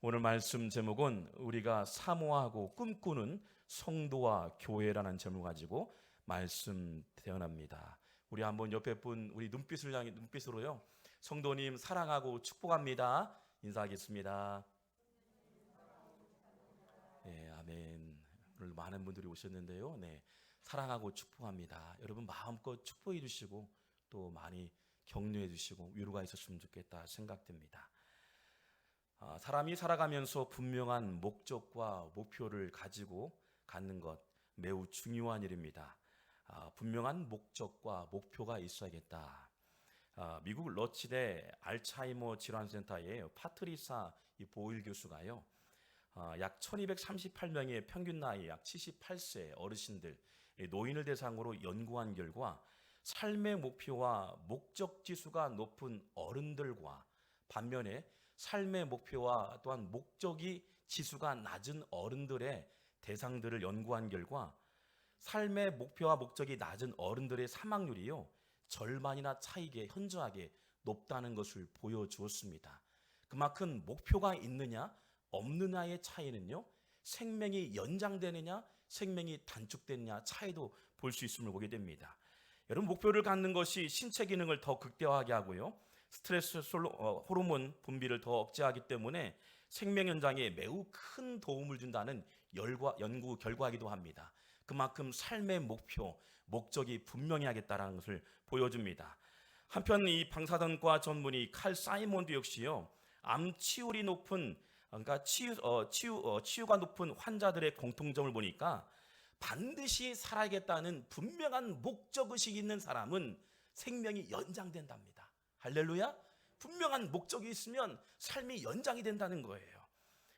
오늘 말씀 제목은 우리가 사모하고 꿈꾸는 성도와 교회라는 제목을 가지고 말씀 대언합니다. 우리 한번 옆에 분 우리 눈빛을 향해 눈빛으로요. 성도님 사랑하고 축복합니다. 인사하겠습니다. 네, 아멘. 오늘 많은 분들이 오셨는데요. 네, 사랑하고 축복합니다. 여러분 마음껏 축복해 주시고 또 많이 격려해 주시고 위로가 있었으면 좋겠다 생각됩니다. 사람이 살아가면서 분명한 목적과 목표를 가지고 갖는 것 매우 중요한 일입니다. 분명한 목적과 목표가 있어야겠다. 미국 러치대 알츠하이머 질환센터의 파트리사 보일 교수가요, 약 1238명의 평균 나이 약 78세 어르신들, 노인을 대상으로 연구한 결과 삶의 목표와 목적 지수가 높은 어른들과 반면에 삶의 목표와 또한 목적이 지수가 낮은 어른들의 대상들을 연구한 결과 삶의 목표와 목적이 낮은 어른들의 사망률이요, 절반이나 차이게 현저하게 높다는 것을 보여주었습니다. 그만큼 목표가 있느냐 없느냐의 차이는요, 생명이 연장되느냐 생명이 단축되느냐 차이도 볼 수 있음을 보게 됩니다. 여러분, 목표를 갖는 것이 신체 기능을 더 극대화하게 하고요, 스트레스 호르몬 분비를 더 억제하기 때문에 생명 연장에 매우 큰 도움을 준다는 연구 결과이기도 합니다. 그만큼 삶의 목표, 목적이 분명해야겠다는 것을 보여줍니다. 한편 이 방사선과 전문의 칼 사이먼도 역시요, 암 치율이 높은, 그러니까 치유가 높은 환자들의 공통점을 보니까 반드시 살아야겠다는 분명한 목적의식이 있는 사람은 생명이 연장된답니다. 할렐루야. 분명한 목적이 있으면 삶이 연장이 된다는 거예요.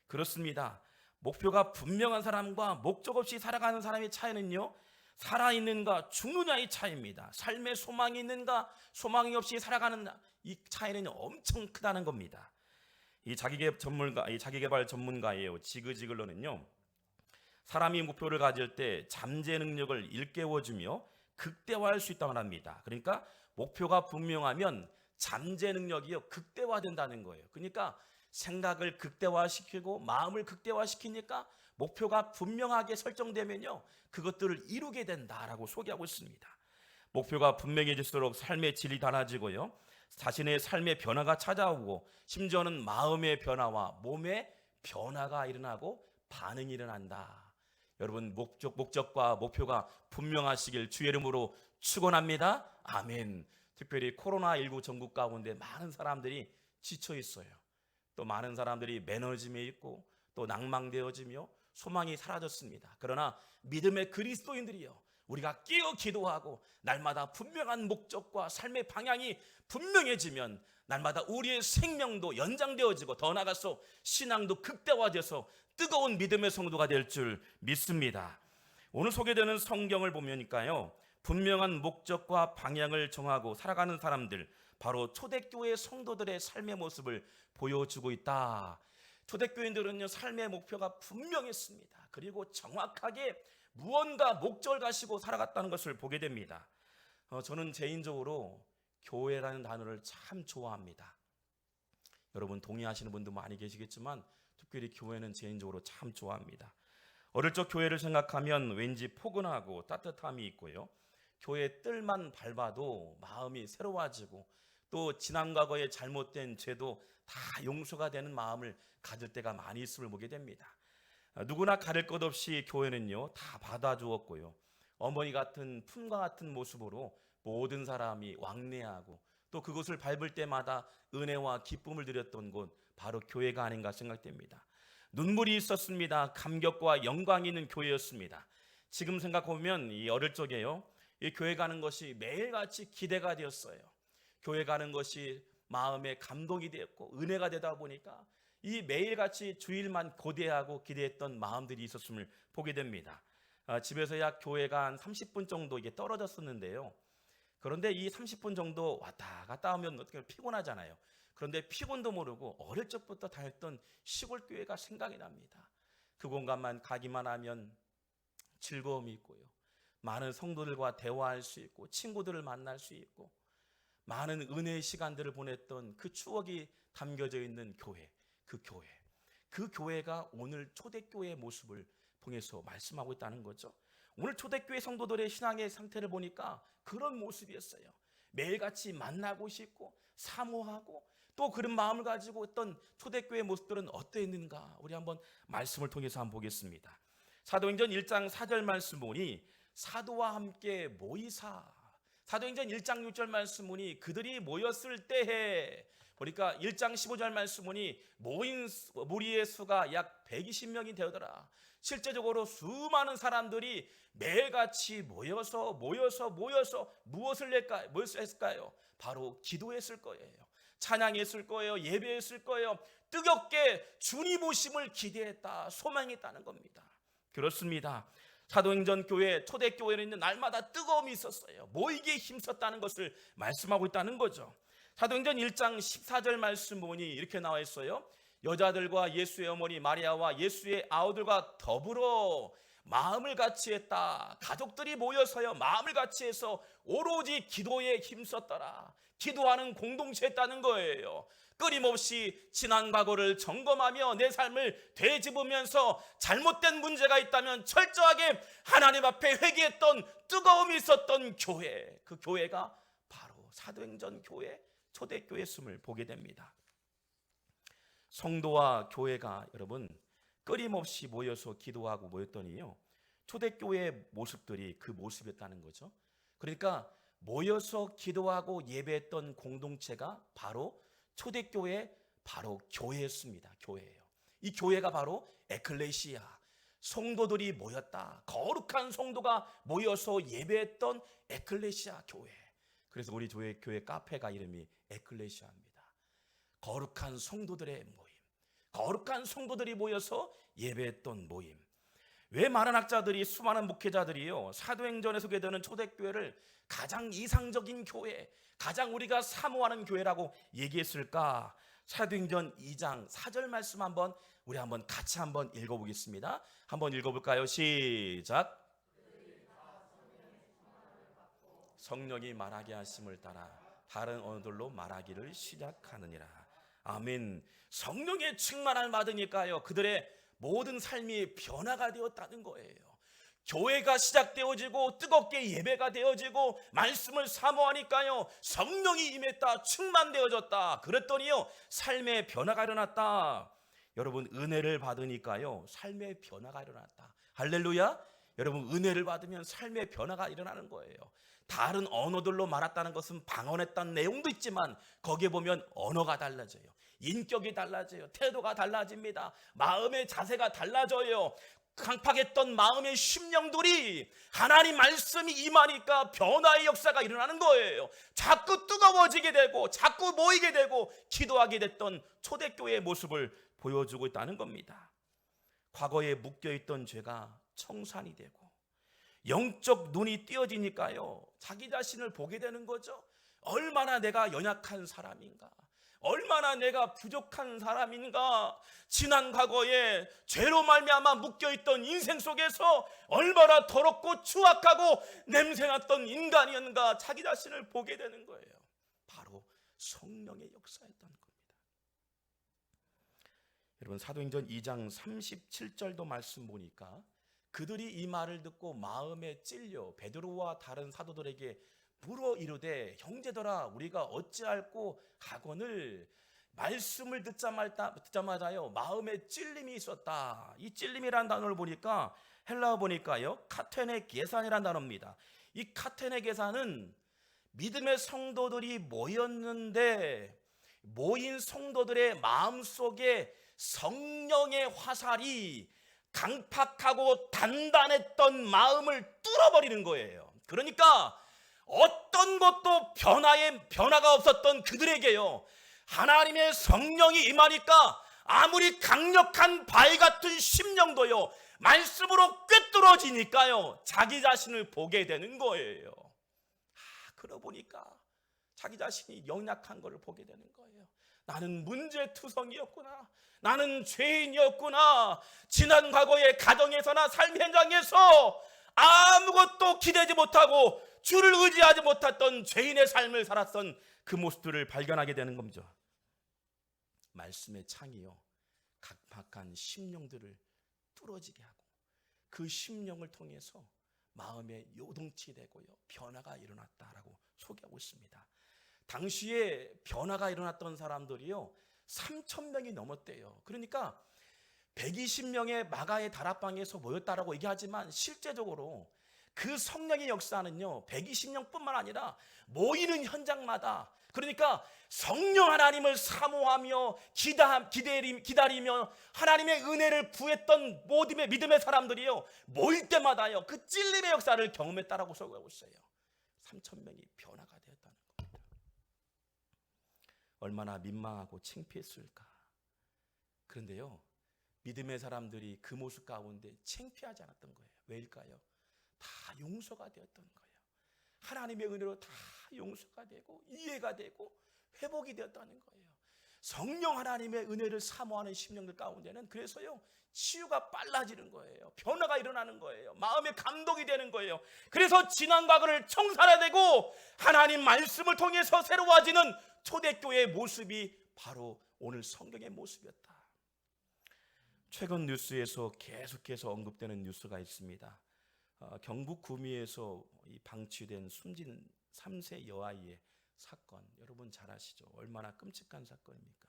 그렇습니다. 목표가 분명한 사람과 목적 없이 살아가는 사람의 차이는요, 살아있는가 죽느냐의 차이입니다. 삶에 소망이 있는가 소망이 없이 살아가는 이 차이는 엄청 크다는 겁니다. 이 자기개발 전문가예요, 지그 지글러는요, 사람이 목표를 가질 때 잠재 능력을 일깨워주며 극대화할 수 있다고 합니다. 그러니까 목표가 분명하면 잠재 능력이요 극대화된다는 거예요. 그러니까 생각을 극대화시키고 마음을 극대화시키니까 목표가 분명하게 설정되면요, 그것들을 이루게 된다라고 소개하고 있습니다. 목표가 분명해질수록 삶의 질이 달라지고요, 자신의 삶의 변화가 찾아오고 심지어는 마음의 변화와 몸의 변화가 일어나고 반응이 일어난다. 여러분, 목적과 목표가 분명하시길 주의 이름으로 축원합니다. 아멘. 특별히 코로나19 전국 가운데 많은 사람들이 지쳐 있어요. 또 많은 사람들이 매너짐에 있고 또 낭망되어지며 소망이 사라졌습니다. 그러나 믿음의 그리스도인들이요, 우리가 깨어 기도하고 날마다 분명한 목적과 삶의 방향이 분명해지면 날마다 우리의 생명도 연장되어지고 더 나아가서 신앙도 극대화돼서 뜨거운 믿음의 성도가 될 줄 믿습니다. 오늘 소개되는 성경을 보면요, 분명한 목적과 방향을 정하고 살아가는 사람들, 바로 초대교회 성도들의 삶의 모습을 보여주고 있다. 초대교인들은요, 삶의 목표가 분명했습니다. 그리고 정확하게 무언가 목적을 가지고 살아갔다는 것을 보게 됩니다. 저는 개인적으로 교회라는 단어를 참 좋아합니다. 여러분 동의하시는 분도 많이 계시겠지만 특별히 교회는 개인적으로 참 좋아합니다. 어릴 적 교회를 생각하면 왠지 포근하고 따뜻함이 있고요, 교회 뜰만 밟아도 마음이 새로워지고 또 지난 과거의 잘못된 죄도 다 용서가 되는 마음을 가질 때가 많이 있음을 보게 됩니다. 누구나 가릴 것 없이 교회는요 다 받아주었고요, 어머니 같은 품과 같은 모습으로 모든 사람이 왕래하고 또 그것을 밟을 때마다 은혜와 기쁨을 드렸던 곳, 바로 교회가 아닌가 생각됩니다. 눈물이 있었습니다. 감격과 영광이 있는 교회였습니다. 지금 생각해보면 이 어릴 적에요, 이 교회 가는 것이 매일같이 기대가 되었어요. 교회 가는 것이 마음에 감동이 되었고 은혜가 되다 보니까 이 매일같이 주일만 고대하고 기대했던 마음들이 있었음을 보게 됩니다. 집에서 약 교회가 한 30분 정도 이게 떨어졌었는데요, 그런데 이 30분 정도 왔다 갔다 하면 어떻게 피곤하잖아요. 그런데 피곤도 모르고 어릴 적부터 다녔던 시골 교회가 생각이 납니다. 그 공간만 가기만 하면 즐거움이 있고요, 많은 성도들과 대화할 수 있고 친구들을 만날 수 있고 많은 은혜의 시간들을 보냈던 그 추억이 담겨져 있는 교회, 그 교회. 그 교회가 오늘 초대교회의 모습을 통해서 말씀하고 있다는 거죠. 오늘 초대교회 성도들의 신앙의 상태를 보니까 그런 모습이었어요. 매일같이 만나고 싶고 사모하고 또 그런 마음을 가지고 있던 초대교회의 모습들은 어떠했는가? 우리 한번 말씀을 통해서 한번 보겠습니다. 사도행전 1장 4절 말씀 보니 사도와 함께 모이사. 사도행전 1장 6절 말씀 보니 그들이 모였을 때에, 그러니까 1장 15절 말씀 보니 모인 무리의 수가 약 120명이 되더라. 실제적으로 수많은 사람들이 매일같이 모여서 무엇을 했을까요? 바로 기도했을 거예요. 찬양했을 거예요. 예배했을 거예요. 뜨겁게 주님 오심을 기대했다, 소망했다는 겁니다. 그렇습니다. 사도행전 교회, 초대교회는 날마다 뜨거움이 있었어요. 모이기에 힘썼다는 것을 말씀하고 있다는 거죠. 사도행전 1장 14절 말씀 보니 이렇게 나와 있어요. 여자들과 예수의 어머니 마리아와 예수의 아우들과 더불어 마음을 같이 했다. 가족들이 모여서요, 마음을 같이 해서 오로지 기도에 힘썼더라. 기도하는 공동체였다는 거예요. 끊임없이 지난 과거를 점검하며 내 삶을 되짚으면서 잘못된 문제가 있다면 철저하게 하나님 앞에 회개했던 뜨거움이 있었던 교회, 그 교회가 바로 사도행전 교회, 초대교회였음을 보게 됩니다. 성도와 교회가 여러분 끊임없이 모여서 기도하고 모였더니요, 초대교회의 모습들이 그 모습이었다는 거죠. 그러니까 모여서 기도하고 예배했던 공동체가 바로 초대교회, 바로 교회였습니다. 교회예요. 이 교회가 바로 에클레시아, 성도들이 모였다. 거룩한 성도가 모여서 예배했던 에클레시아 교회. 그래서 우리 교회 카페가 이름이 에클레시아입니다. 거룩한 성도들의 모임, 거룩한 성도들이 모여서 예배했던 모임. 왜 많은 학자들이, 수많은 목회자들이요, 사도행전에 소개되는 초대교회를 가장 이상적인 교회, 가장 우리가 사모하는 교회라고 얘기했을까? 사도행전 2장 4절 말씀 우리 한번 같이 한번 읽어보겠습니다. 한번 읽어볼까요? 시작. 성령이 말하게 하심을 따라 다른 언어들로 말하기를 시작하느니라. 아멘. 성령의 충만함을 받으니까요, 그들의 모든 삶이 변화가 되었다는 거예요. 교회가 시작되어지고 뜨겁게 예배가 되어지고 말씀을 사모하니까요, 성령이 임했다, 충만되어졌다. 그랬더니요, 삶의 변화가 일어났다. 여러분, 은혜를 받으니까요, 삶의 변화가 일어났다. 할렐루야. 여러분, 은혜를 받으면 삶의 변화가 일어나는 거예요. 다른 언어들로 말했다는 것은 방언했다는 내용도 있지만 거기에 보면 언어가 달라져요. 인격이 달라져요. 태도가 달라집니다. 마음의 자세가 달라져요. 강팍했던 마음의 심령들이 하나님 말씀이 임하니까 변화의 역사가 일어나는 거예요. 자꾸 뜨거워지게 되고 자꾸 모이게 되고 기도하게 됐던 초대교회의 모습을 보여주고 있다는 겁니다. 과거에 묶여있던 죄가 청산이 되고 영적 눈이 띄어지니까요, 자기 자신을 보게 되는 거죠. 얼마나 내가 연약한 사람인가, 얼마나 내가 부족한 사람인가, 지난 과거에 죄로 말미암아 묶여있던 인생 속에서 얼마나 더럽고 추악하고 냄새났던 인간이었는가, 자기 자신을 보게 되는 거예요. 바로 성령의 역사였다는 겁니다. 여러분, 사도행전 2장 37절도 말씀 보니까 그들이 이 말을 듣고 마음에 찔려 베드로와 다른 사도들에게 물어 이르되, 형제들아, 우리가 어찌할꼬 하거늘. 말씀을 듣자마자요, 마음에 찔림이 있었다. 이 찔림이라는 단어를 보니까 헬라어 보니까요, 카테네 게산이라는 단어입니다. 이 카테네 게산은 믿음의 성도들이 모였는데 모인 성도들의 마음속에 성령의 화살이 강팍하고 단단했던 마음을 뚫어버리는 거예요. 그러니까 어떤 것도 변화가 없었던 그들에게요, 하나님의 성령이 임하니까 아무리 강력한 바위 같은 심령도요, 말씀으로 꿰뚫어지니까요, 자기 자신을 보게 되는 거예요. 그러고 보니까 자기 자신이 연약한 것을 보게 되는 거예요. 나는 문제투성이었구나, 나는 죄인이었구나. 지난 과거의 가정에서나 삶 현장에서 아무것도 기대지 못하고 주를 의지하지 못했던 죄인의 삶을 살았던 그 모습들을 발견하게 되는 겁니다. 말씀의 창이요, 각박한 심령들을 뚫어지게 하고 그 심령을 통해서 마음에 요동치 되고요 변화가 일어났다라고 소개하고 있습니다. 당시에 변화가 일어났던 사람들이요 3,000명이 넘었대요. 그러니까 120명의 마가의 다락방에서 모였다라고 얘기하지만 실제적으로 그 성령의 역사는요 120명뿐만 아니라 모이는 현장마다, 그러니까 성령 하나님을 사모하며 기다리며 하나님의 은혜를 구했던 모든 믿음의 사람들이요 모일 때마다요 그 찔림의 역사를 경험했다라고 소개하고 있어요. 3,000명이 변화가 되었다는 겁니다. 얼마나 민망하고 창피했을까. 그런데요 믿음의 사람들이 그 모습 가운데 창피하지 않았던 거예요. 왜일까요? 다 용서가 되었던 거예요. 하나님의 은혜로 다 용서가 되고 이해가 되고 회복이 되었다는 거예요. 성령 하나님의 은혜를 사모하는 심령들 가운데는 그래서요 치유가 빨라지는 거예요. 변화가 일어나는 거예요. 마음의 감동이 되는 거예요. 그래서 지난 과거를 청산해내고 하나님 말씀을 통해서 새로워지는 초대교회의 모습이 바로 오늘 성경의 모습이었다. 최근 뉴스에서 계속해서 언급되는 뉴스가 있습니다. 경북 구미에서 방치된 숨진 3세 여아이의 사건, 여러분 잘 아시죠? 얼마나 끔찍한 사건입니까?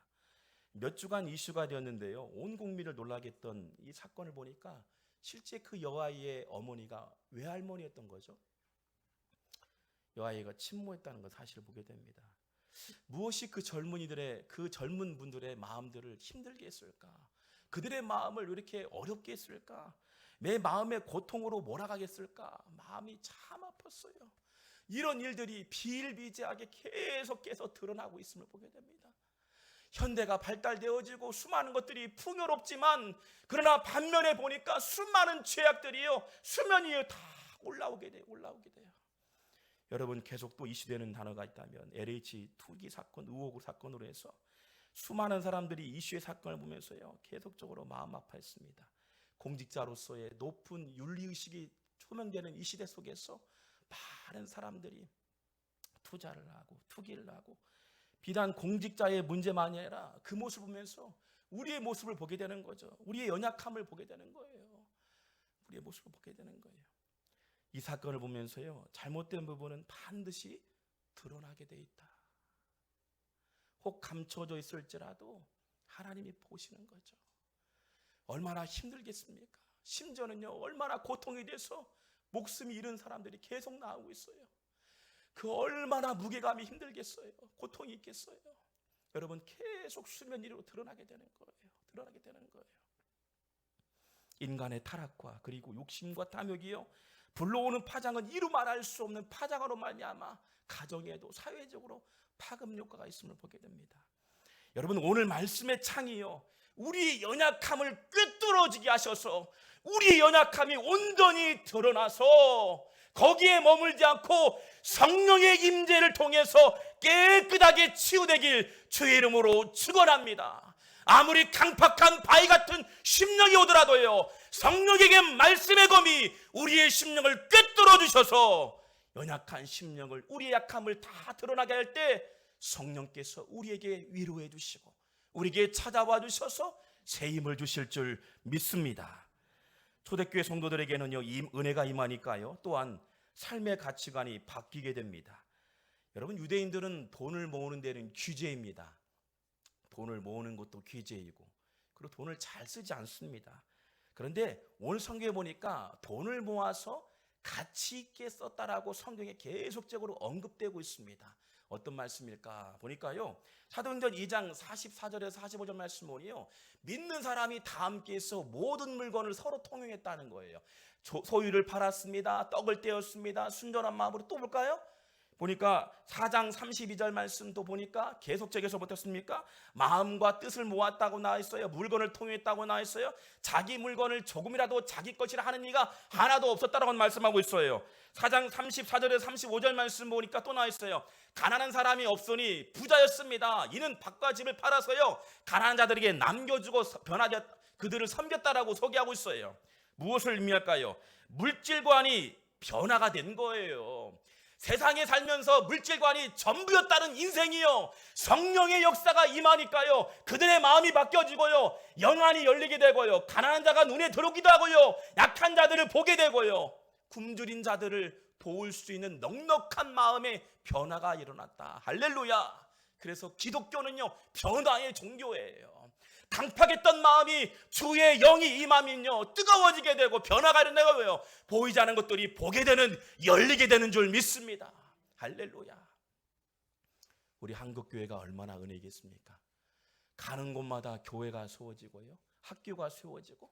몇 주간 이슈가 되었는데요 온 국민을 놀라게 했던 이 사건을 보니까 실제 그 여아이의 어머니가 외할머니였던 거죠. 여아이가 침모했다는 것 사실을 보게 됩니다. 무엇이 그 젊은 분들의 마음들을 힘들게 했을까? 그들의 마음을 왜 이렇게 어렵게 했을까? 내 마음의 고통으로 몰아가겠을까? 마음이 참 아팠어요. 이런 일들이 비일비재하게 계속해서 드러나고 있음을 보게 됩니다. 현대가 발달되어지고 수많은 것들이 풍요롭지만 그러나 반면에 보니까 수많은 죄악들이요 수면 위에 다 올라오게 돼요. 여러분 계속 또 이슈되는 단어가 있다면 LH 투기 사건, 의혹 사건으로 해서 수많은 사람들이 이슈의 사건을 보면서요 계속적으로 마음 아파했습니다. 공직자로서의 높은 윤리의식이 초명되는 이 시대 속에서 많은 사람들이 투자를 하고 투기를 하고 비단 공직자의 문제만이 아니라 그 모습을 보면서 우리의 모습을 보게 되는 거죠. 우리의 연약함을 보게 되는 거예요. 우리의 모습을 보게 되는 거예요. 이 사건을 보면서요 잘못된 부분은 반드시 드러나게 돼 있다. 혹 감춰져 있을지라도 하나님이 보시는 거죠. 얼마나 힘들겠습니까? 심지어는요 얼마나 고통이 돼서 목숨이 잃은 사람들이 계속 나오고 있어요. 그 얼마나 무게감이 힘들겠어요. 고통이 있겠어요. 여러분 계속 수면 위로 드러나게 되는 거예요. 인간의 타락과 그리고 욕심과 탐욕이요 불러오는 파장은 이루 말할 수 없는 파장으로 말미암아 가정에도 사회적으로 파급 효과가 있음을 보게 됩니다. 여러분 오늘 말씀의 창이요 우리의 연약함을 꿰뚫어지게 하셔서 우리의 연약함이 온전히 드러나서 거기에 머물지 않고 성령의 임재를 통해서 깨끗하게 치유되길 주의 이름으로 축원합니다. 아무리 강팍한 바위 같은 심령이 오더라도요 성령에게 말씀의 검이 우리의 심령을 꿰뚫어 주셔서 연약한 심령을 우리의 약함을 다 드러나게 할 때 성령께서 우리에게 위로해 주시고 우리에게 찾아와 주셔서 새 힘을 주실 줄 믿습니다. 초대교회 성도들에게는요 이 은혜가 임하니까요 또한 삶의 가치관이 바뀌게 됩니다. 여러분 유대인들은 돈을 모으는 데는 규제입니다. 돈을 모으는 것도 규제이고 그리고 돈을 잘 쓰지 않습니다. 그런데 오늘 성경에 보니까 돈을 모아서 가치 있게 썼다라고 성경에 계속적으로 언급되고 있습니다. 어떤 말씀일까 보니까요 사도행전 2장 44절에서 45절 말씀 보니요 믿는 사람이 다 함께해서 모든 물건을 서로 통용했다는 거예요. 소유를 팔았습니다. 떡을 떼었습니다. 순전한 마음으로 또 볼까요? 보니까 4장 32절 말씀도 보니까 계속적에서 어떻습니까? 마음과 뜻을 모았다고 나와 있어요. 물건을 통용했다고 나와 있어요. 자기 물건을 조금이라도 자기 것이라 하는 이가 하나도 없었다라고 말씀하고 있어요. 4장 34절에서 35절 말씀 보니까 또 나와 있어요. 가난한 사람이 없으니 부자였습니다. 이는 밭과 집을 팔아서요 가난한 자들에게 남겨주고 그들을 섬겼다라고 소개하고 있어요. 무엇을 의미할까요? 물질관이 변화가 된 거예요. 세상에 살면서 물질관이 전부였다는 인생이요, 성령의 역사가 임하니까요, 그들의 마음이 바뀌어지고요, 영안이 열리게 되고요, 가난한 자가 눈에 들어오기도 하고요, 약한 자들을 보게 되고요, 굶주린 자들을 도울 수 있는 넉넉한 마음의 변화가 일어났다. 할렐루야. 그래서 기독교는요, 변화의 종교예요. 강팍했던 마음이 주의 영이 임하면요, 뜨거워지게 되고 변화가 일어나고요, 보이지 않은 것들이 보게 되는, 열리게 되는 줄 믿습니다. 할렐루야. 우리 한국교회가 얼마나 은혜겠습니까? 가는 곳마다 교회가 세워지고요, 학교가 세워지고,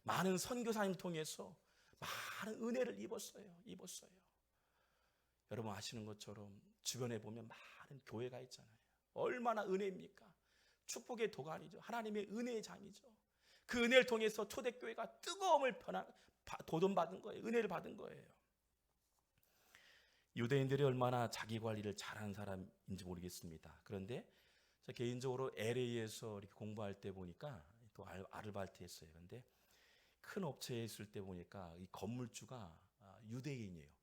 많은 선교사님 통해서 많은 은혜를 입었어요. 여러분 아시는 것처럼 주변에 보면 많은 교회가 있잖아요. 얼마나 은혜입니까? 축복의 도가니죠. 하나님의 은혜의 장이죠. 그 은혜를 통해서 초대교회가 뜨거움을 도전받은 거예요. 은혜를 받은 거예요. 유대인들이 얼마나 자기 관리를 잘하는 사람인지 모르겠습니다. 그런데 저 개인적으로 LA에서 이렇게 공부할 때 보니까, 또 아르바이트 했어요. 그런데 큰 업체에 있을 때 보니까 이 건물주가 유대인이에요.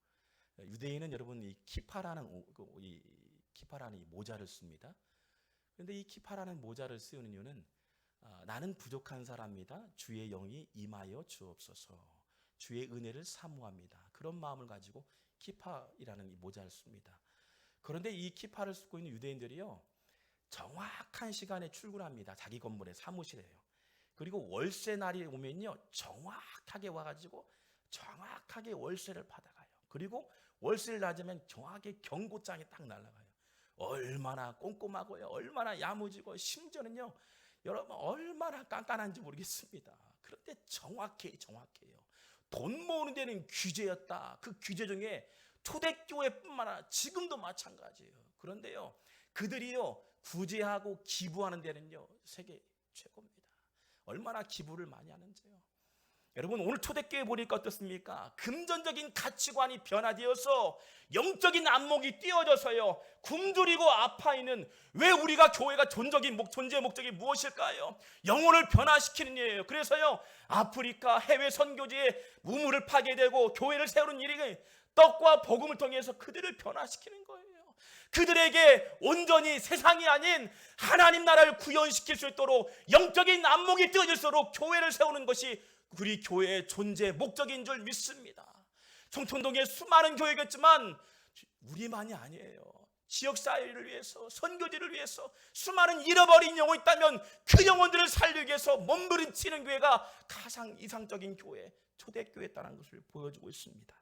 유대인은 여러분 이 키파라는 이 모자를 씁니다. 그런데 이 키파라는 모자를 쓰는 이유는 나는 부족한 사람이다. 주의 영이 임하여 주옵소서. 주의 은혜를 사모합니다. 그런 마음을 가지고 키파이라는 이 모자를 씁니다. 그런데 이 키파를 쓰고 있는 유대인들이요, 정확한 시간에 출근합니다. 자기 건물에, 사무실에요. 그리고 월세 날이 오면요, 정확하게 와가지고 정확하게 월세를 받아가요. 그리고 월세를 낮으면 정확하게 경고장이 딱 날아가요. 얼마나 꼼꼼하고요, 얼마나 야무지고, 심지어는요, 여러분 얼마나 깐깐한지 모르겠습니다. 그런데 정확해요. 돈 모으는 데는 규제였다. 그 규제 중에 초대교회뿐만 아니라 지금도 마찬가지예요. 그런데요, 그들이요, 구제하고 기부하는 데는요, 세계 최고입니다. 얼마나 기부를 많이 하는지요. 여러분 오늘 초대교회 보니까 어떻습니까? 금전적인 가치관이 변화되어서 영적인 안목이 띄어져서요, 굶주리고 아파있는, 왜 우리가 교회가 존재의 목적이 무엇일까요? 영혼을 변화시키는 일이에요. 그래서요, 아프리카 해외 선교지에 우물을 파게 되고 교회를 세우는 일이 떡과 복음을 통해서 그들을 변화시키는 거예요. 그들에게 온전히 세상이 아닌 하나님 나라를 구현시킬 수 있도록 영적인 안목이 띄어질수록 교회를 세우는 것이 우리 교회의 존재 목적인 줄 믿습니다. 청천동에 수많은 교회겠지만 우리만이 아니에요. 지역사회를 위해서, 선교지를 위해서 수많은 잃어버린 영혼이 있다면 그 영혼들을 살리기 위해서 몸부림치는 교회가 가장 이상적인 교회, 초대교회였다는 것을 보여주고 있습니다.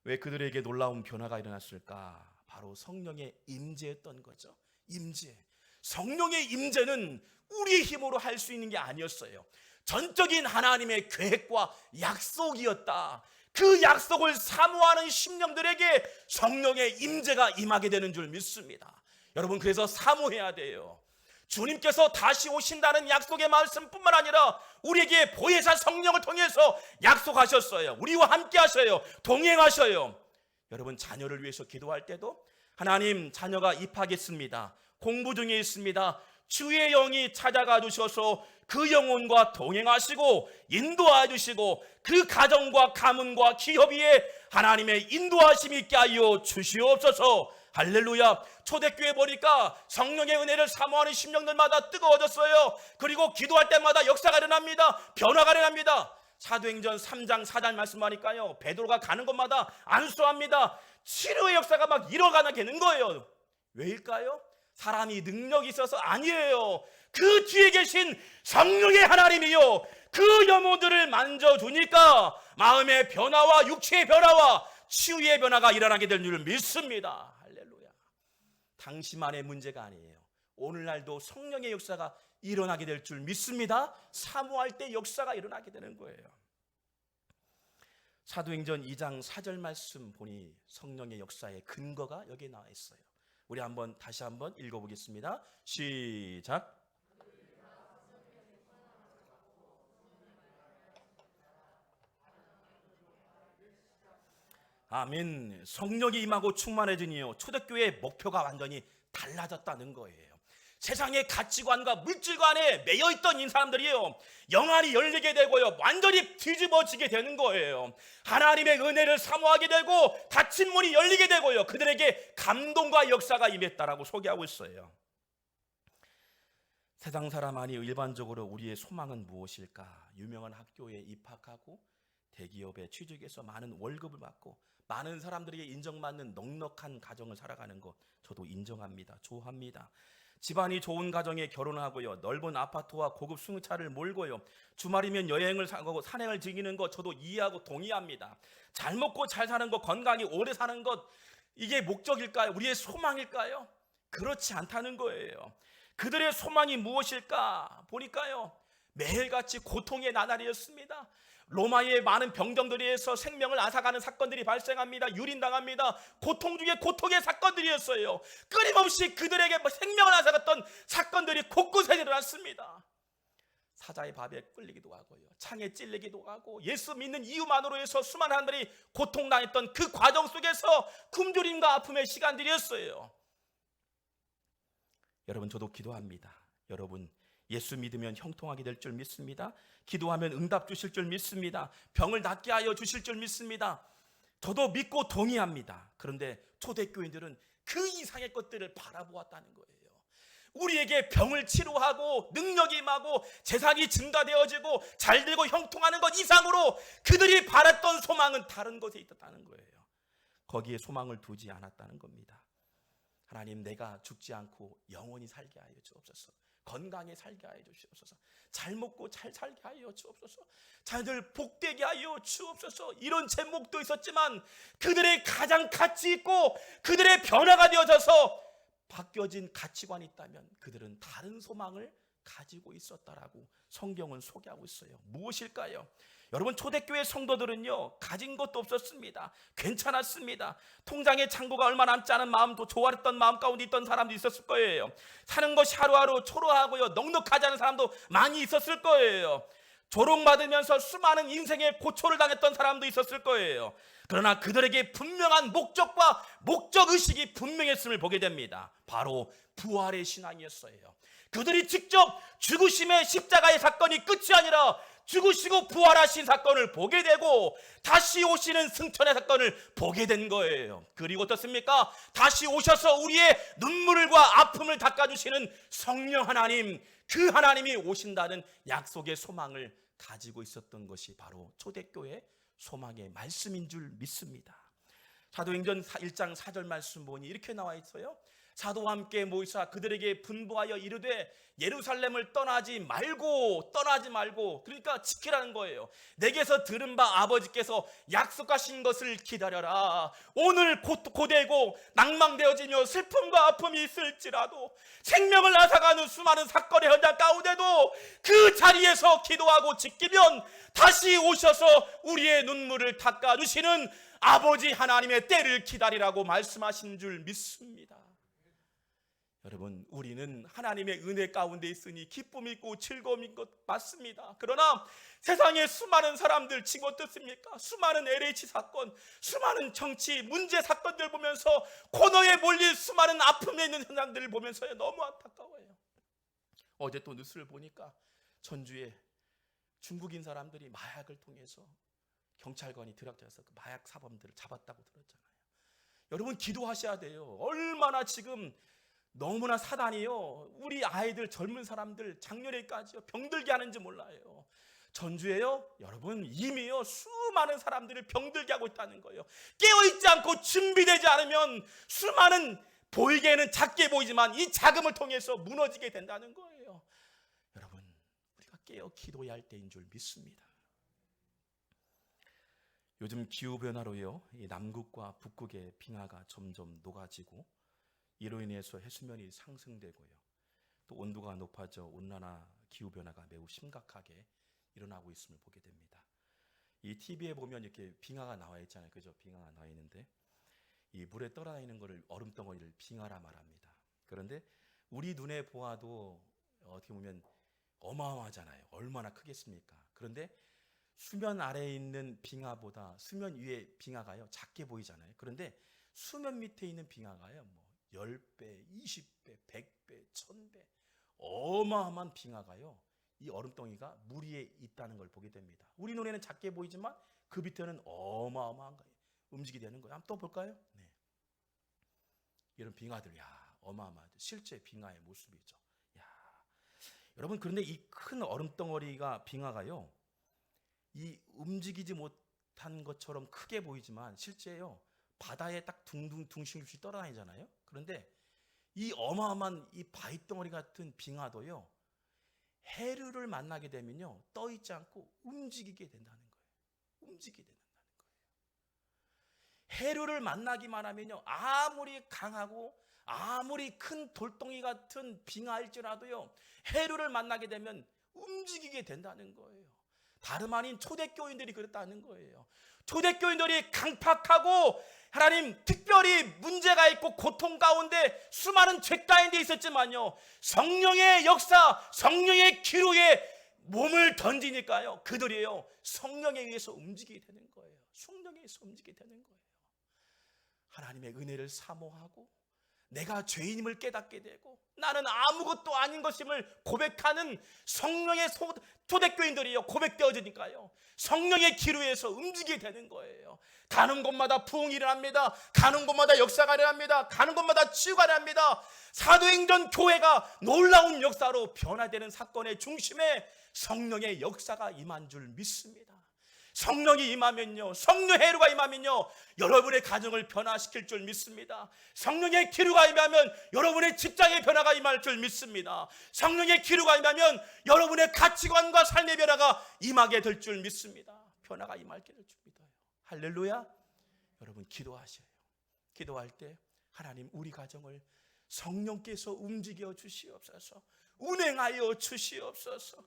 왜 그들에게 놀라운 변화가 일어났을까? 바로 성령의 임재였던 거죠. 임재. 성령의 임재는 우리의 힘으로 할 수 있는 게 아니었어요. 전적인 하나님의 계획과 약속이었다. 그 약속을 사모하는 심령들에게 성령의 임재가 임하게 되는 줄 믿습니다. 여러분 그래서 사모해야 돼요. 주님께서 다시 오신다는 약속의 말씀뿐만 아니라 우리에게 보혜사 성령을 통해서 약속하셨어요. 우리와 함께 하셔요. 동행하셔요. 여러분 자녀를 위해서 기도할 때도 하나님 자녀가 입학했습니다. 공부 중에 있습니다. 주의 영이 찾아가 주셔서 그 영혼과 동행하시고 인도하여 주시고 그 가정과 가문과 기업 위에 하나님의 인도하심이 있게 하여 주시옵소서. 할렐루야. 초대교회 보니까 성령의 은혜를 사모하는 심령들마다 뜨거워졌어요. 그리고 기도할 때마다 역사가 일어납니다. 변화가 일어납니다. 사도행전 3장 4절 말씀하니까요, 베드로가 가는 곳마다 안수합니다. 치료의 역사가 막 일어나게 되는 거예요. 왜일까요? 사람이 능력이 있어서 아니에요. 그 뒤에 계신 성령의 하나님이요, 그 영혼들을 만져주니까 마음의 변화와 육체의 변화와 치유의 변화가 일어나게 될 줄 믿습니다. 할렐루야. 당시만의 문제가 아니에요. 오늘날도 성령의 역사가 일어나게 될 줄 믿습니다. 사모할 때 역사가 일어나게 되는 거예요. 사도행전 2장 4절 말씀 보니 성령의 역사의 근거가 여기에 나와 있어요. 우리 다시 한번 읽어보겠습니다. 시작. 아멘. 성령이 임하고 충만해지니요, 초대교회의 목표가 완전히 달라졌다는 거예요. 세상의 가치관과 물질관에 매여있던 이 사람들이요, 영안이 열리게 되고요, 완전히 뒤집어지게 되는 거예요. 하나님의 은혜를 사모하게 되고 닫힌 문이 열리게 되고요, 그들에게 감동과 역사가 임했다라고 소개하고 있어요. 세상 사람 아니 일반적으로 우리의 소망은 무엇일까? 유명한 학교에 입학하고 대기업에 취직해서 많은 월급을 받고 많은 사람들에게 인정받는 넉넉한 가정을 살아가는 것, 저도 인정합니다. 좋아합니다. 집안이 좋은 가정에 결혼하고요, 넓은 아파트와 고급 승용차를 몰고요, 주말이면 여행을 가고 산행을 즐기는 것, 저도 이해하고 동의합니다. 잘 먹고 잘 사는 것, 건강히 오래 사는 것, 이게 목적일까요? 우리의 소망일까요? 그렇지 않다는 거예요. 그들의 소망이 무엇일까 보니까요, 매일같이 고통의 나날이었습니다. 로마의 많은 병정들에 의해서 생명을 앗아가는 사건들이 발생합니다. 유린당합니다. 고통 중에 고통의 사건들이었어요. 끊임없이 그들에게 생명을 앗아갔던 사건들이 곳곳에 일어났습니다. 사자의 밥에 끌리기도 하고요, 창에 찔리기도 하고, 예수 믿는 이유만으로 해서 수많은 사람들이 고통당했던 그 과정 속에서 굶주림과 아픔의 시간들이었어요. 여러분, 저도 기도합니다. 여러분, 예수 믿으면 형통하게 될 줄 믿습니다. 기도하면 응답 주실 줄 믿습니다. 병을 낫게 하여 주실 줄 믿습니다. 저도 믿고 동의합니다. 그런데 초대교인들은 그 이상의 것들을 바라보았다는 거예요. 우리에게 병을 치료하고 능력이 임하고 재산이 증가되어지고 잘되고 형통하는 것 이상으로 그들이 바랐던 소망은 다른 것에 있었다는 거예요. 거기에 소망을 두지 않았다는 겁니다. 하나님, 내가 죽지 않고 영원히 살게 하여 주옵소서. 건강에 살게 하여 주옵소서. 잘 먹고 잘 살게 하여 주옵소서. 자녀들 복되게 하여 주옵소서. 이런 제목도 있었지만 그들의 가장 가치 있고 그들의 변화가 되어져서 바뀌어진 가치관이 있다면 그들은 다른 소망을 가지고 있었다라고 성경은 소개하고 있어요. 무엇일까요? 여러분, 초대교회 성도들은요, 가진 것도 없었습니다. 괜찮았습니다. 통장에 잔고가 얼마 남지 않은 마음도 조아렸던 마음 가운데 있던 사람도 있었을 거예요. 사는 것이 하루하루 초라하고요, 넉넉하지 않은 사람도 많이 있었을 거예요. 조롱받으면서 수많은 인생의 고초를 당했던 사람도 있었을 거예요. 그러나 그들에게 분명한 목적과 목적의식이 분명했음을 보게 됩니다. 바로 부활의 신앙이었어요. 그들이 직접 죽으심의 십자가의 사건이 끝이 아니라 죽으시고 부활하신 사건을 보게 되고 다시 오시는 승천의 사건을 보게 된 거예요. 그리고 어떻습니까? 다시 오셔서 우리의 눈물과 아픔을 닦아주시는 성령 하나님, 그 하나님이 오신다는 약속의 소망을 가지고 있었던 것이 바로 초대교회 소망의 말씀인 줄 믿습니다. 사도행전 1장 4절 말씀 보니 이렇게 나와 있어요. 사도와 함께 모이사 그들에게 분부하여 이르되 예루살렘을 떠나지 말고, 그러니까 지키라는 거예요. 내게서 들은 바 아버지께서 약속하신 것을 기다려라. 오늘 고되고 낭망되어지며 슬픔과 아픔이 있을지라도, 생명을 앗아가는 수많은 사건의 현장 가운데도 그 자리에서 기도하고 지키면 다시 오셔서 우리의 눈물을 닦아주시는 아버지 하나님의 때를 기다리라고 말씀하신 줄 믿습니다. 여러분, 우리는 하나님의 은혜 가운데 있으니 기쁨이 있고 즐거움이 있는 것 맞습니다. 그러나 세상의 수많은 사람들 지금 어떻습니까? 수많은 LH 사건, 수많은 정치 문제 사건들 보면서 코너에 몰린 수많은 아픔에 있는 현장들을 보면서 너무 안타까워요. 어제 또 뉴스를 보니까 전주에 중국인 사람들이 마약을 통해서 경찰관이 들락져서 그 마약 사범들을 잡았다고 들었잖아요. 여러분, 기도하셔야 돼요. 얼마나 지금 너무나 사단이요, 우리 아이들, 젊은 사람들 작년에까지요 병들게 하는지 몰라요. 전주에요, 여러분, 이미요 수많은 사람들을 병들게 하고 있다는 거예요. 깨어있지 않고 준비되지 않으면 수많은, 보이기에는 작게 보이지만 이 자금을 통해서 무너지게 된다는 거예요. 여러분, 우리가 깨어 기도해야 할 때인 줄 믿습니다. 요즘 기후변화로요, 이 남극과 북극의 빙하가 점점 녹아지고 이로 인해서 해수면이 상승되고요, 또 온도가 높아져 온난화 기후변화가 매우 심각하게 일어나고 있음을 보게 됩니다. 이 TV에 보면 이렇게 빙하가 나와 있잖아요. 그죠? 빙하가 나와 있는데 이 물에 떠다니는 거를, 얼음덩어리를 빙하라 말합니다. 그런데 우리 눈에 보아도 어떻게 보면 어마어마하잖아요. 얼마나 크겠습니까? 그런데 수면 아래에 있는 빙하보다 수면 위의 빙하가요 작게 보이잖아요. 그런데 수면 밑에 있는 빙하가요 10배, 20배, 100배, 1000배 어마어마한 빙하가요, 이 얼음덩이가 물 위에 있다는 걸 보게 됩니다. 우리 눈에는 작게 보이지만 그 밑에는 어마어마한 거예요. 움직이게 되는 거예요. 한번 또 볼까요? 네. 이런 빙하들, 야, 어마어마하죠. 실제 빙하의 모습이죠. 야, 여러분, 그런데 이 큰 얼음덩어리가, 빙하가요, 이 움직이지 못한 것처럼 크게 보이지만 실제요, 바다에 딱 둥둥둥실실 떠다니잖아요. 그런데 이 어마어마한 이 바위덩어리 같은 빙하도요, 해류를 만나게 되면요, 떠 있지 않고 움직이게 된다는 거예요. 움직이게 된다는 거예요. 해류를 만나기만 하면요, 아무리 강하고 아무리 큰 돌덩이 같은 빙하일지라도요, 해류를 만나게 되면 움직이게 된다는 거예요. 다름 아닌 초대교인들이 그랬다는 거예요. 초대교인들이 강팍하고 하나님 특별히 문제가 있고 고통 가운데 수많은 죄 가운데 있었지만요, 성령의 역사, 성령의 기류에 몸을 던지니까요, 그들이요, 성령에 의해서 움직이게 되는 거예요. 성령에 의해서 움직이게 되는 거예요. 하나님의 은혜를 사모하고 내가 죄인임을 깨닫게 되고 나는 아무것도 아닌 것임을 고백하는 성령의 초대교인들이요, 고백되어지니까요, 성령의 기류에서 움직이게 되는 거예요. 가는 곳마다 부흥이 일어납니다. 가는 곳마다 역사가 일어납니다. 가는 곳마다 치유가 일어납니다. 사도행전 교회가 놀라운 역사로 변화되는 사건의 중심에 성령의 역사가 임한 줄 믿습니다. 성령이 임하면요, 성령 해류가 임하면요, 여러분의 가정을 변화시킬 줄 믿습니다. 성령의 기류가 임하면 여러분의 직장의 변화가 임할 줄 믿습니다. 성령의 기류가 임하면 여러분의 가치관과 삶의 변화가 임하게 될 줄 믿습니다. 변화가 임하게 될 줄 믿어요. 할렐루야. 여러분, 기도하셔요. 기도할 때 하나님, 우리 가정을 성령께서 움직여 주시옵소서. 운행하여 주시옵소서.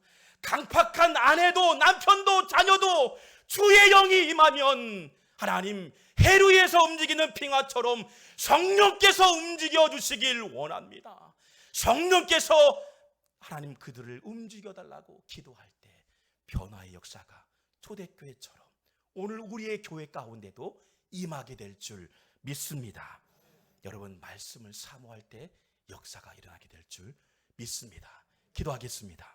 강팍한 아내도 남편도 자녀도 주의 영이 임하면 하나님, 해류에서 움직이는 빙하처럼 성령께서 움직여 주시길 원합니다. 성령께서 하나님 그들을 움직여 달라고 기도할 때 변화의 역사가 초대교회처럼 오늘 우리의 교회 가운데도 임하게 될 줄 믿습니다. 여러분, 말씀을 사모할 때 역사가 일어나게 될 줄 믿습니다. 기도하겠습니다.